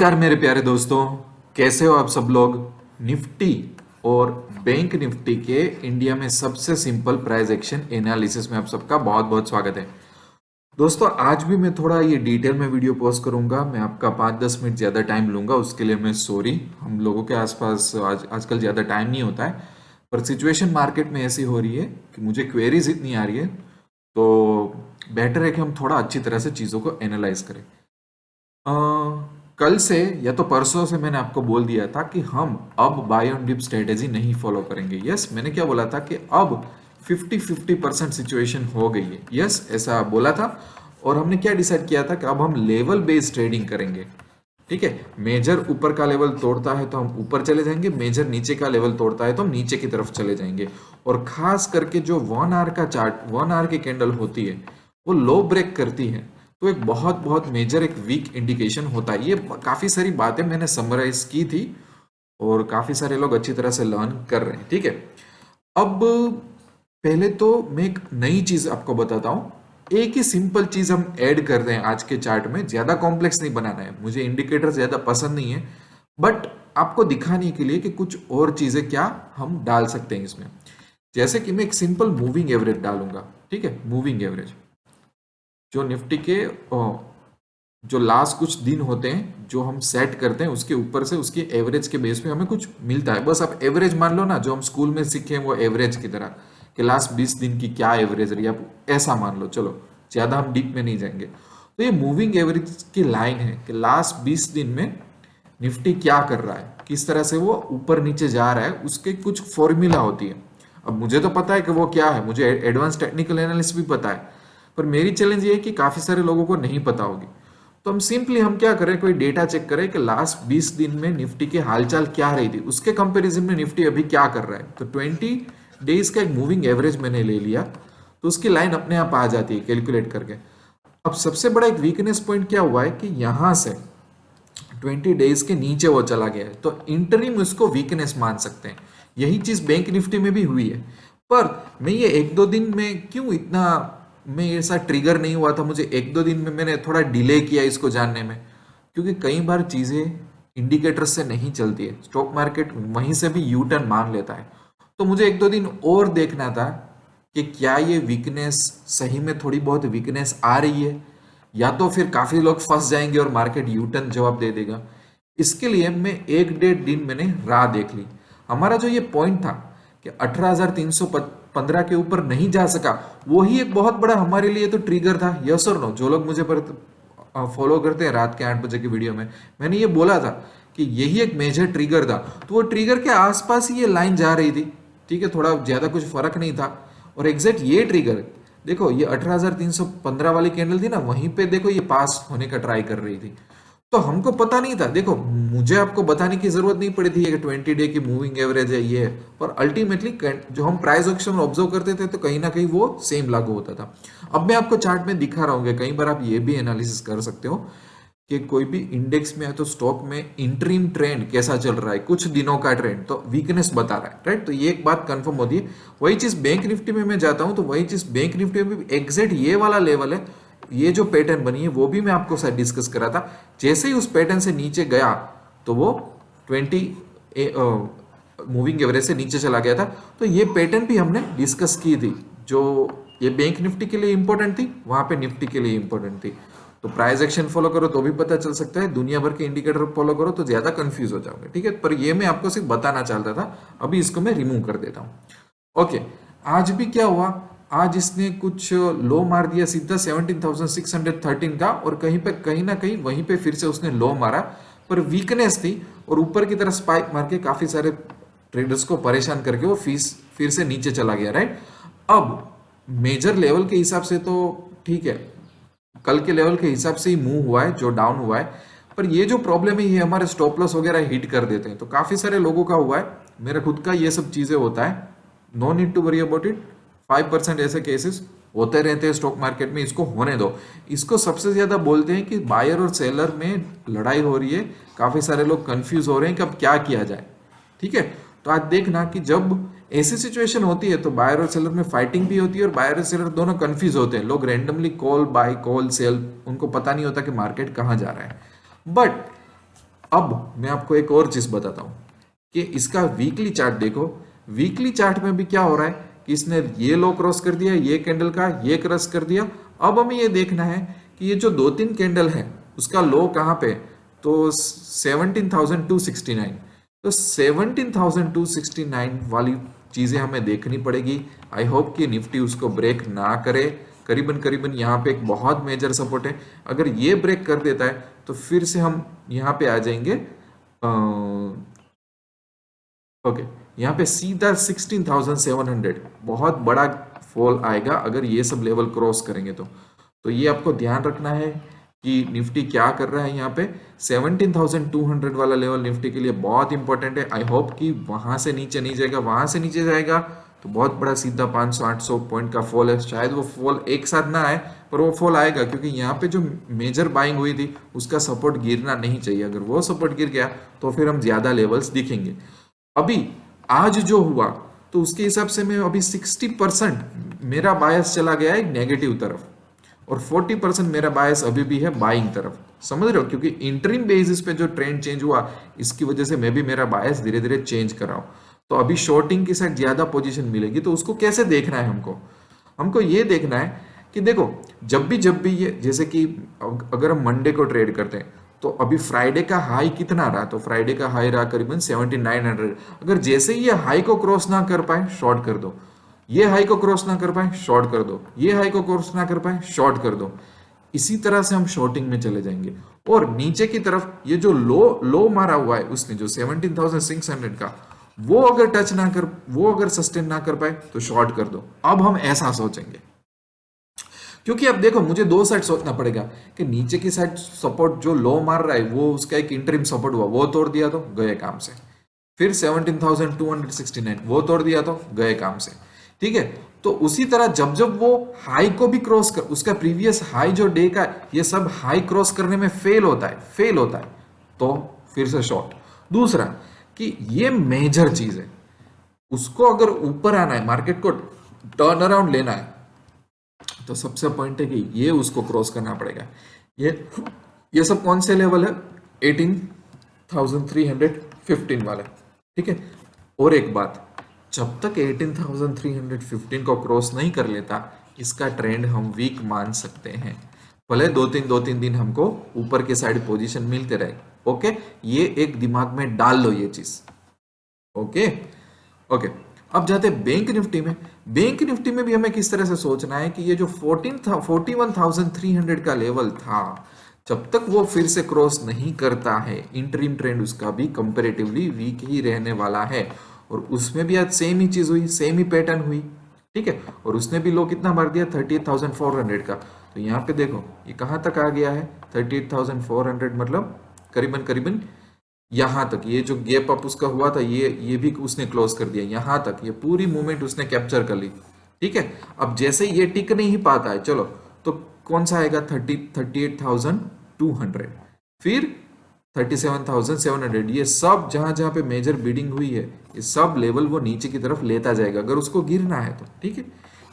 नमस्कार मेरे प्यारे दोस्तों, कैसे हो आप सब लोग। निफ्टी और बैंक निफ्टी के इंडिया में सबसे सिंपल प्राइस एक्शन एनालिसिस में आप सबका बहुत बहुत स्वागत है। दोस्तों आज भी मैं थोड़ा ये डिटेल में वीडियो पोस्ट करूंगा। मैं आपका 5-10 मिनट ज़्यादा टाइम लूंगा, उसके लिए मैं सॉरी। हम लोगों के आसपास आजकल ज़्यादा टाइम नहीं होता है, पर सिचुएशन मार्केट में ऐसी हो रही है कि मुझे क्वेरीज इतनी आ रही है, तो बेटर है कि हम थोड़ा अच्छी तरह से चीज़ों को एनालाइज करें। अ, कल से या तो परसों से मैंने आपको बोल दिया था कि हम अब बाय ऑन डिप स्ट्रेटेजी नहीं फॉलो करेंगे। यस, मैंने क्या बोला था कि अब 50-50% सिचुएशन हो गई है। यस, ऐसा बोला था। और हमने क्या डिसाइड किया था कि अब हम लेवल बेस्ड ट्रेडिंग करेंगे। ठीक है, मेजर ऊपर का लेवल तोड़ता है तो हम ऊपर चले जाएंगे, मेजर नीचे का लेवल तोड़ता है तो हम नीचे की तरफ चले जाएंगे। और खास करके जो 1 आवर का चार्ट, 1 आवर की कैंडल होती है, वो लो ब्रेक करती है तो एक बहुत बहुत मेजर एक वीक इंडिकेशन होता है। ये काफी सारी बातें मैंने समराइज की थी और काफी सारे लोग अच्छी तरह से लर्न कर रहे हैं। ठीक है, अब पहले तो मैं एक नई चीज आपको बताता हूं। एक ही सिंपल चीज हम ऐड कर रहे हैं आज के चार्ट में, ज्यादा कॉम्प्लेक्स नहीं बनाना है। मुझे इंडिकेटर ज्यादा पसंद नहीं है, बट आपको दिखाने के लिए कि कुछ और चीजें क्या हम डाल सकते हैं इसमें। जैसे कि मैं एक सिंपल मूविंग एवरेज डालूंगा। ठीक है, मूविंग एवरेज जो निफ्टी के जो लास्ट कुछ दिन होते हैं जो हम सेट करते हैं, उसके ऊपर से उसकी एवरेज के बेस पे हमें कुछ मिलता है। बस आप एवरेज मान लो ना, जो हम स्कूल में सीखे हैं वो एवरेज की तरह कि लास्ट 20 दिन की क्या एवरेज रही, आप ऐसा मान लो। चलो ज्यादा हम डीप में नहीं जाएंगे। तो ये मूविंग एवरेज की लाइन है कि लास्ट 20 दिन में निफ्टी क्या कर रहा है, किस तरह से वो ऊपर नीचे जा रहा है, उसके कुछ फॉर्मूला होती है। अब मुझे तो पता है कि वो क्या है, मुझे एडवांस टेक्निकल एनालिसिस भी पता है, पर मेरी चैलेंज ये है कि काफी सारे लोगों को नहीं पता होगी। तो हम क्या करें, कोई डेटा चेक करें कि लास्ट 20 दिन में निफ्टी की हालचाल क्या रही थी, उसके कंपैरिजन में निफ्टी अभी क्या कर रहा है। तो 20 डेज का एक मूविंग एवरेज मैंने ले लिया, तो उसकी लाइन अपने आप आ जाती है कैलकुलेट करके। अब सबसे बड़ा एक वीकनेस पॉइंट क्या हुआ है कि यहां से 20 डेज के नीचे वो चला गया है, तो इंटरिम उसको वीकनेस मान सकते हैं। यही चीज बैंक निफ्टी में भी हुई है। पर मैं ये 1-2 दिन में क्यों इतना मैं ऐसा ट्रिगर नहीं हुआ था, मुझे 1-2 दिन में मैंने थोड़ा डिले किया इसको जानने में, क्योंकि कई बार चीजें इंडिकेटर से नहीं चलती है, स्टॉक मार्केट वहीं से भी यू टर्न मान लेता है। तो मुझे 1-2 दिन और देखना था कि क्या ये वीकनेस सही में थोड़ी बहुत वीकनेस आ रही है, या तो फिर काफी लोग फंस जाएंगे और मार्केट यू टर्न जवाब दे देगा। इसके लिए मैं 1-1.5 दिन मैंने राह देख ली। हमारा जो ये पॉइंट था कि 18,315 के ऊपर नहीं जा सका, वही एक बहुत बड़ा हमारे लिए तो ट्रिगर था। यस और नो, जो लोग मुझे पर फॉलो करते हैं रात के 8 बजे की वीडियो में, मैंने ये बोला था कि यही एक मेजर ट्रिगर था। तो वो ट्रिगर के आसपास ही ये लाइन जा रही थी। ठीक है, थोड़ा ज्यादा कुछ फर्क नहीं था। और एग्जैक्ट ये ट्रिगर देखो, ये 18,315 वाली कैंडल थी ना, वहीं पे देखो ये पास होने का ट्राई कर रही थी। तो हमको पता नहीं था। देखो, मुझे आपको बताने की जरूरत नहीं पड़ी थी कि 20 डे की मूविंग एवरेज है ये, पर अल्टीमेटली जो हम प्राइस एक्शन ऑब्जर्व करते थे तो कहीं ना कहीं वो सेम लागू होता था। अब मैं आपको चार्ट में दिखा रहा हूँ, कई बार आप ये भी एनालिसिस कर सकते हो कि कोई भी इंडेक्स में है तो स्टॉक में इंटरिम ट्रेंड कैसा चल रहा है, कुछ दिनों का ट्रेंड तो वीकनेस बता रहा है, राइट। तो ये एक बात कंफर्म होती है। वही चीज बैंक निफ्टी में मैं जाता हूं तो वही चीज बैंक निफ्टी में भी एग्जैक्ट ये वाला लेवल है। ये जो पैटर्न बनी है वो भी मैं आपको शायद डिस्कस करा था। जैसे ही उस पैटर्न से नीचे गया तो वो 20 मूविंग एवरेज से नीचे चला गया था। तो ये पैटर्न भी हमने डिस्कस की थी, जो ये बैंक निफ्टी के लिए इंपॉर्टेंट थी, वहां पे निफ्टी के लिए इंपॉर्टेंट थी। तो प्राइस एक्शन फॉलो करो तो भी पता चल सकता है, दुनिया भर के इंडिकेटर फॉलो करो तो ज्यादा कंफ्यूज हो जाओगे। ठीक है, पर ये मैं आपको सिर्फ बताना चाहता था। अभी इसको मैं रिमूव कर देता हूं। ओके, आज भी क्या हुआ, आज इसने कुछ लो मार दिया सीधा 17,613 का, और कहीं ना कहीं वहीं पे फिर से उसने लो मारा, पर वीकनेस थी और ऊपर की तरफ स्पाइक मार के काफी सारे ट्रेडर्स को परेशान करके वो फिर से नीचे चला गया, राइट। अब मेजर लेवल के हिसाब से तो ठीक है, कल के लेवल के हिसाब से ही मूव हुआ है जो डाउन हुआ है, पर ये जो प्रॉब्लम है ये हमारे स्टॉप लॉस वगैरह हिट कर देते हैं। तो काफी सारे लोगों का हुआ है, मेरा खुद का ये सब चीजें होता है। No need to worry about it. 5% ऐसे केसेस होते रहते हैं स्टॉक मार्केट में, इसको होने दो। इसको सबसे ज्यादा बोलते हैं कि बायर और सेलर में लड़ाई हो रही है, काफी सारे लोग कंफ्यूज हो रहे हैं कि अब क्या किया जाए। ठीक है, तो आज देखना कि जब ऐसी सिचुएशन होती है तो बायर और सेलर में फाइटिंग भी होती है और बायर और सेलर दोनों कंफ्यूज होते हैं। लोग randomly call by call sell, उनको पता नहीं होता कि मार्केट कहाँ जा रहा है। बट अब मैं आपको एक और चीज बताता हूं कि इसका वीकली चार्ट देखो। वीकली चार्ट में भी क्या हो रहा है कि इसने ये लो क्रॉस कर दिया, ये कैंडल का ये क्रॉस कर दिया। अब हमें ये देखना है कि ये जो 2-3 कैंडल है उसका लो कहाँ पे, तो 17,269। तो 17,269 वाली चीजें हमें देखनी पड़ेगी। आई होप कि निफ्टी उसको ब्रेक ना करे। करीबन करीबन यहाँ पे एक बहुत मेजर सपोर्ट है, अगर ये ब्रेक कर देता है तो फिर से हम यहाँ पे आ जाएंगे। ओके, यहाँ पे सीधा 16,700 बहुत बड़ा फॉल आएगा अगर ये सब लेवल क्रॉस करेंगे तो ये आपको ध्यान रखना है कि निफ्टी क्या कर रहा है। यहाँ पे 17,200 वाला लेवल निफ्टी के लिए बहुत इंपॉर्टेंट है। आई होप कि वहां से नीचे नहीं जाएगा, वहां से नीचे जाएगा तो बहुत बड़ा सीधा 500-800 पॉइंट का फॉल है। शायद वो फॉल एक साथ ना आए पर वो फॉल आएगा, क्योंकि यहाँ पे जो मेजर बाइंग हुई थी उसका सपोर्ट गिरना नहीं चाहिए। अगर वो सपोर्ट गिर गया तो फिर हम ज्यादा लेवल्स दिखेंगे। अभी आज जो हुआ तो उसके हिसाब से मैं अभी 60% मेरा बायस चला गया है नेगेटिव तरफ और 40% मेरा बायस अभी भी है बाइंग तरफ। समझ रहे हो, क्योंकि इंटरिम बेसिस पे जो ट्रेंड चेंज हुआ इसकी वजह से मैं भी मेरा बायस धीरे धीरे चेंज कर रहा हूं। तो अभी शॉर्टिंग की साइड ज्यादा पोजीशन मिलेगी। तो उसको कैसे देखना है, हमको ये देखना है कि देखो जब भी ये, जैसे कि अगर हम मंडे को ट्रेड करते हैं तो अभी फ्राइडे का हाई कितना रहा, तो फ्राइडे का हाई रहा करीबन 7,900। अगर जैसे ही ये हाई को क्रॉस ना कर पाए शॉर्ट कर दो, ये हाई को क्रॉस ना कर पाए शॉर्ट कर दो, ये हाई को क्रॉस ना कर पाए शॉर्ट कर दो। इसी तरह से हम शॉर्टिंग में चले जाएंगे। और नीचे की तरफ ये जो लो मारा हुआ है उसने जो 17,600 का, वो अगर सस्टेन ना कर पाए तो शॉर्ट कर दो। अब हम ऐसा सोचेंगे, क्योंकि अब देखो मुझे दो साइड सोचना पड़ेगा कि नीचे की साइड सपोर्ट जो लो मार रहा है वो उसका एक इंटरिम सपोर्ट हुआ, वो तोड़ दिया तो गए काम से। फिर 17,269 वो तोड़ दिया तो गए काम से। ठीक है, तो उसी तरह जब वो हाई को भी क्रॉस कर, उसका प्रीवियस हाई जो डे का, ये सब हाई क्रॉस करने में फेल होता है तो फिर से शॉर्ट। दूसरा कि ये मेजर चीज है, उसको अगर ऊपर आना है, मार्केट को टर्न अराउंड लेना है, तो सबसे पॉइंट है कि ये उसको क्रॉस करना पड़ेगा। ये सब कौन से लेवल है, 18,315 वाले। ठीक है, और एक बात, जब तक 18,315 को क्रॉस नहीं कर लेता इसका ट्रेंड हम वीक मान सकते हैं। भले दो तीन दिन हमको ऊपर के साइड पोजीशन मिलते रहे। ओके, ये एक दिमाग में डाल लो ये चीज। ओके, अब जाते हैं बैंक निफ्टी में। बैंक निफ्टी में भी हमें किस तरह से सोचना है कि ये जो 41,300 का लेवल था, जब तक वो फिर से क्रॉस नहीं करता है, इंटरिम ट्रेंड उसका भी कंपैरेटिवली वीक ही रहने वाला है। और उसमें भी आज सेम ही चीज हुई, सेम ही पैटर्न हुई। ठीक है, और उसने भी लो कितना मार दिया, 38,400 का। तो यहाँ पे देखो ये कहाँ तक आ गया है, 38,400, मतलब करीबन यहां तक। ये जो गैप अप उसका हुआ था ये भी उसने क्लोज कर दिया यहां तक, ये पूरी मूवमेंट उसने कैप्चर कर ली। ठीक है, अब जैसे ये टिक नहीं पाता है, चलो तो कौन सा आएगा, 38,200, फिर 37,700। ये सब जहां पे मेजर बीडिंग हुई है ये सब लेवल वो नीचे की तरफ लेता जाएगा अगर उसको गिरना है तो। ठीक है,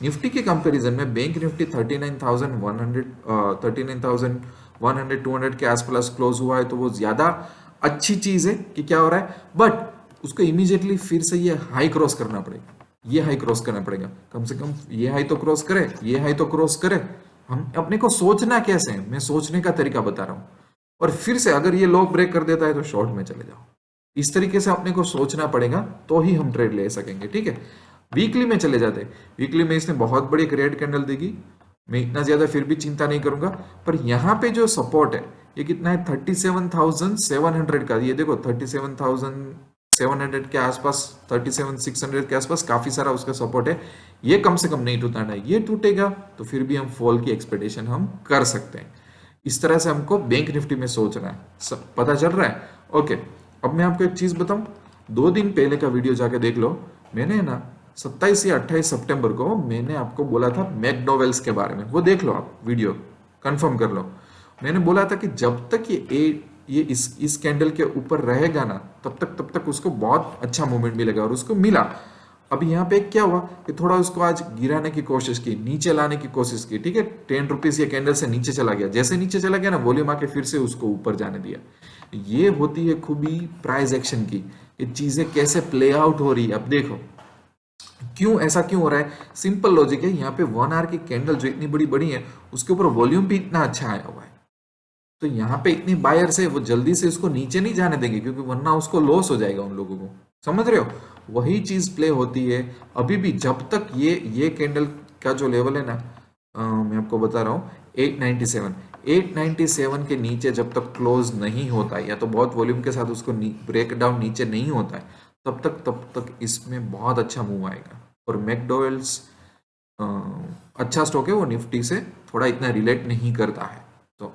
निफ्टी के कंपैरिजन में बैंक निफ्टी 39,100 200 के आसपास क्लोज हुआ है, तो वो ज्यादा अच्छी चीज है कि क्या हो रहा है। बट उसको इमीडिएटली फिर से ये हाई क्रॉस करना पड़ेगा, ये हाई क्रॉस करना पड़ेगा, कम से कम ये हाई तो क्रॉस करे, ये हाई तो क्रॉस करे। हम अपने को सोचना कैसे है, मैं सोचने का तरीका बता रहा हूं। और फिर से अगर ये लो ब्रेक कर देता है तो शॉर्ट में चले जाओ। इस तरीके से अपने को सोचना पड़ेगा तो ही हम ट्रेड ले सकेंगे। ठीक है, वीकली में चले जाते, वीकली में इसने बहुत बड़ी एक रेड कैंडल देगी, मैं इतना ज्यादा फिर भी चिंता नहीं करूंगा। पर यहाँ पे जो सपोर्ट है ये कितना है, 37,700 का। ये देखो 37,700 के आसपास, 37,600 के आसपास काफी सारा उसका सपोर्ट है। ये कम से कम नहीं टूटना है, ये टूटेगा तो फिर भी हम फॉल की एक्सपेक्टेशन हम कर सकते हैं। इस तरह से हमको बैंक निफ्टी में सोचना है, पता चल रहा है। ओके, अब मैं आपको एक चीज बताऊं, 2 दिन पहले का वीडियो जाके देख लो, मैंने ना 27 या 28 सितंबर को मैंने आपको बोला था मैकडॉवेल्स के बारे में, वो देख लो आप वीडियो, कंफर्म कर लो। मैंने बोला था कि जब तक ये इस कैंडल के ऊपर रहेगा ना तब तक उसको बहुत अच्छा मूवमेंट मिलेगा, और उसको मिला। अभी यहाँ पे क्या हुआ कि थोड़ा उसको आज गिराने की कोशिश की, नीचे लाने की कोशिश की। ठीक है, 10 रुपीज ये कैंडल से नीचे चला गया, जैसे नीचे चला गया ना वॉल्यूम आके फिर से उसको ऊपर जाने दिया। ये होती है खूबी प्राइस एक्शन की, कि चीजें कैसे प्ले आउट हो रही है। अब देखो क्यों ऐसा क्यों हो रहा है, सिंपल लॉजिक है। यहाँ पे 1 आवर की कैंडल जो इतनी बड़ी बड़ी है उसके ऊपर वॉल्यूम भी इतना अच्छा आया हुआ है, तो यहाँ पे इतनी बायर्स है वो जल्दी से उसको नीचे नहीं जाने देंगे, क्योंकि वरना उसको लॉस हो जाएगा उन लोगों को। समझ रहे हो, वही चीज प्ले होती है अभी भी। जब तक ये कैंडल का जो लेवल है ना, मैं आपको बता रहा हूँ 897 के नीचे जब तक क्लोज नहीं होता है, या तो बहुत वॉल्यूम के साथ उसको ब्रेक डाउन नीचे नहीं होता है, तब तक इसमें बहुत अच्छा मूव आएगा। और मैकडोवेल्स अच्छा स्टॉक है, वो निफ्टी से थोड़ा इतना रिलेट नहीं करता है। तो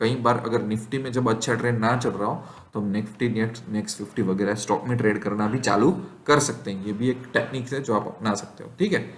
कई बार अगर निफ्टी में जब अच्छा ट्रेंड ना चल रहा हो तो हम निफ्टी नेक्स्ट 50 वगैरह स्टॉक में ट्रेड करना भी चालू कर सकते हैं। ये भी एक टेक्निक है जो आप अपना सकते हो। ठीक है,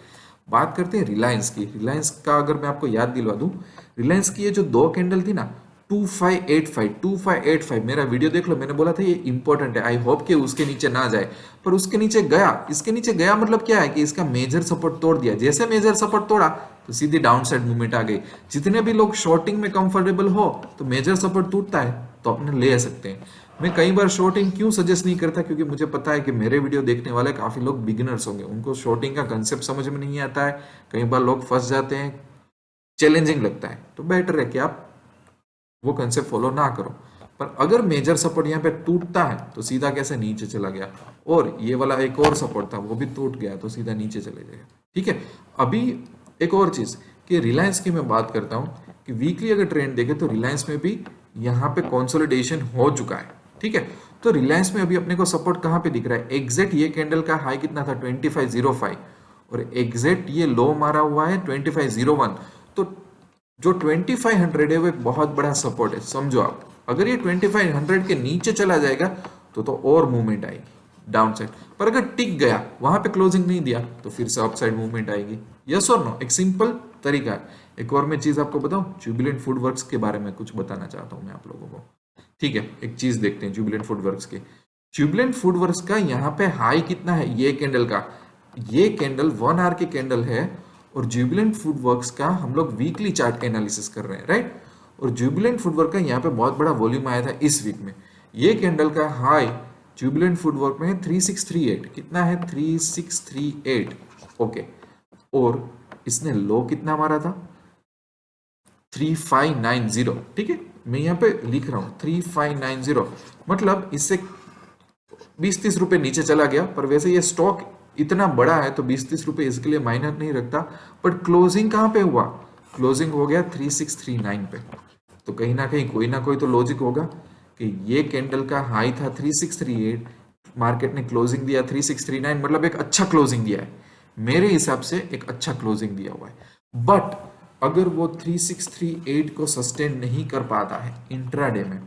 बात करते हैं रिलायंस की। रिलायंस का अगर मैं आपको याद दिलवा दूं, रिलायंस की ये जो 2 कैंडल थी ना, 2585 मेरा वीडियो देख लो, मैंने बोला था ये इंपॉर्टेंट है, आई होप कि उसके नीचे ना जाए, पर उसके नीचे गया। इसके नीचे गया मतलब क्या है कि इसका मेजर सपोर्ट तोड़ दिया। जैसे मेजर सपोर्ट तोड़ा तो सीधी डाउन साइड मूवमेंट आ गई। जितने भी लोग शॉर्टिंग में कंफर्टेबल हो तो मेजर सपोर्ट टूटता है तो अपने ले सकते हैं। मैं कई बार शॉर्टिंग क्यों सजेस्ट नहीं करता, क्योंकि मुझे पता है कि मेरे वीडियो देखने वाले काफी लोग बिगिनर्स होंगे, उनको शॉर्टिंग का कंसेप्ट समझ में नहीं आता है, कई बार लोग फंस जाते हैं, चैलेंजिंग लगता है। तो बेटर है कि आप वो कंसेप्ट फॉलो ना करो। पर अगर मेजर सपोर्ट यहाँ पे टूटता है तो सीधा कैसे नीचे चला गया, और ये वाला एक और सपोर्ट था वो भी टूट गया तो सीधा नीचे चले गए। ठीक है, अभी एक और चीज कि रिलायंस की मैं बात करता हूँ कि वीकली अगर ट्रेंड देखे तो रिलायंस में भी यहाँ पे कंसोलिडेशन हो चुका है। ठीक है, तो रिलायंस में अभी अपने को सपोर्ट कहाँ पे दिख रहा है, एग्जैक्ट ये कैंडल का हाई कितना था 2505, और एग्जैक्ट ये लो मारा हुआ है 2501। तो जो 2500 है वो एक बहुत बड़ा सपोर्ट है, समझो आप। अगर ये 2500 के नीचे चला जाएगा तो और मूवमेंट आएगी डाउन साइड, पर अगर टिक गया वहां पे क्लोजिंग नहीं दिया तो फिर से अप साइड मूवमेंट आएगी। यस और नो, एक सिंपल तरीका है। एक और मैं चीज आपको बताऊं, जुबिलेंट फूड वर्क्स के बारे में कुछ बताना चाहता हूं मैं आप लोगों को। ठीक है, एक चीज देखते हैं जुबिलेंट फूड वर्क्स के। जुबिलेंट फूड वर्क्स का यहाँ पे हाई कितना है, ये कैंडल का, ये कैंडल 1 आवर की कैंडल है, और जुबिलेंट फूड वर्क्स का हम लोग वीकली चार्ट एनालिसिस कर रहे हैं, राइट। और जुबिलेंट फूड वर्क का यहाँ पे बहुत बड़ा वॉल्यूम आया था इस वीक में। ये कैंडल का हाई जुबिलेंट फूड वर्क में है 3638, कितना है 3638, ओके। और इसने लो कितना मारा था 3590। ठीक है, मैं यहाँ पे लिख रहा हूँ 3590, मतलब इससे 20-30 रुपए नीचे चला गया। पर वैसे ये स्टॉक इतना बड़ा है तो 20-30 रुपए इसके लिए मायने नहीं रखता। बट क्लोजिंग कहाँ पे हुआ, क्लोजिंग हो गया 3639 पे। तो कहीं ना कोई तो लॉजिक होगा कि ये कैंडल का हाई था 3638, मार्केट ने क्लोजिंग दिया 3639, मतलब एक अच्छा क्लोजिंग दिया है, मेरे हिसाब से एक अच्छा क्लोजिंग दिया हुआ है। बट अगर वो 3638 को सस्टेन नहीं कर पाता है इंट्राडे में,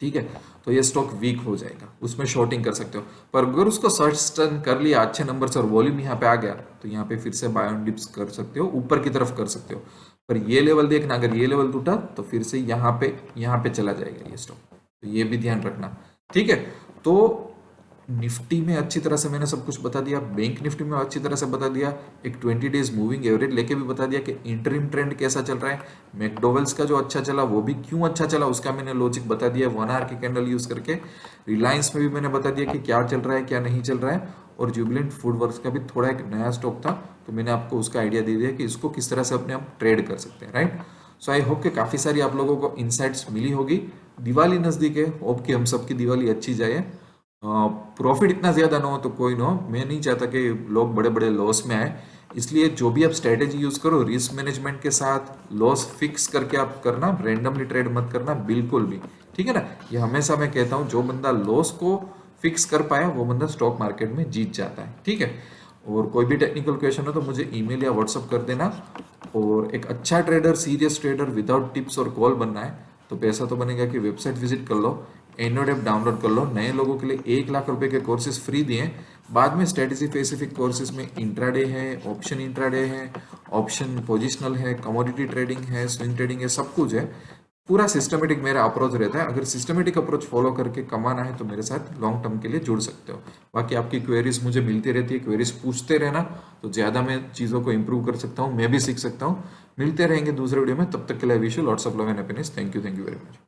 ठीक है, तो ये स्टॉक वीक हो जाएगा, उसमें शॉर्टिंग कर सकते हो। पर अगर उसको सस्टेन कर लिया अच्छे नंबर से और वॉल्यूम यहाँ पे आ गया तो यहाँ पे फिर से बाय ऑन डिप्स कर सकते हो, ऊपर की तरफ कर सकते हो। पर ये लेवल देखना, अगर ये लेवल टूटा तो फिर से यहाँ पे चला जाएगा ये स्टॉक, तो ये भी ध्यान रखना। ठीक है, तो निफ्टी में अच्छी तरह से मैंने सब कुछ बता दिया, बैंक निफ्टी में अच्छी तरह से बता दिया, एक 20 डेज मूविंग एवरेज लेके भी बता दिया कि इंटरिम ट्रेंड कैसा चल रहा है, मैकडोवेल्स का जो अच्छा चला वो भी क्यों अच्छा चला उसका मैंने लॉजिक बता दिया 1 आवर की कैंडल यूज करके। रिलायंस में भी मैंने बता दिया कि क्या चल रहा है क्या नहीं चल रहा है, और जुबिलेंट फूड वर्क्स का भी थोड़ा एक नया स्टॉक था तो मैंने आपको उसका आइडिया दे दिया कि इसको किस तरह से अपने आप ट्रेड कर सकते हैं, राइट। सो आई होप कि काफी सारी आप लोगों को इनसाइट्स मिली होगी। दिवाली नजदीक है, होप कि हम सबकी दिवाली अच्छी जाए, प्रॉफिट इतना ज्यादा ना हो तो कोई ना हो, मैं नहीं चाहता कि लोग बड़े बड़े लॉस में आए, इसलिए जो भी आप स्ट्रेटेजी यूज करो रिस्क मैनेजमेंट के साथ लॉस फिक्स करके आप करना, रैंडमली ट्रेड मत करना बिल्कुल भी। ठीक है ना, ये हमेशा मैं कहता हूँ जो बंदा लॉस को फिक्स कर पाया वो बंदा स्टॉक मार्केट में जीत जाता है। ठीक है, और कोई भी टेक्निकल क्वेश्चन हो तो मुझे ईमेल या व्हाट्सअप कर देना। और एक अच्छा trader, serious trader without tips और कॉल बनना है तो पैसा तो बनेगा कि वेबसाइट विजिट कर लो, एंड्रॉइड ऐप डाउनलोड कर लो। नए लोगों के लिए 1 लाख रुपए के कोर्सेज फ्री दिए, बाद में स्ट्रेटेजी स्पेसिफिक कोर्सेज में इंट्राडे है, ऑप्शन इंट्राडे है, ऑप्शन पोजिशनल है, कमोडिटी ट्रेडिंग है, स्विंग ट्रेडिंग है, सब कुछ है। पूरा सिस्टमेटिक मेरा अप्रोच रहता है। अगर सिस्टमेटिक अप्रोच फॉलो करके कमाना है तो मेरे साथ लॉन्ग टर्म के लिए जुड़ सकते हो। बाकी आपकी क्वेरीज मुझे मिलती रहती है, क्वेरीज पूछते रहना तो ज़्यादा मैं चीज़ों को इंप्रूव कर सकता हूँ, मैं भी सीख सकता हूँ। मिलते रहेंगे दूसरे वीडियो में, तब तक के लिए wish you lots of love and happiness. Thank you very much.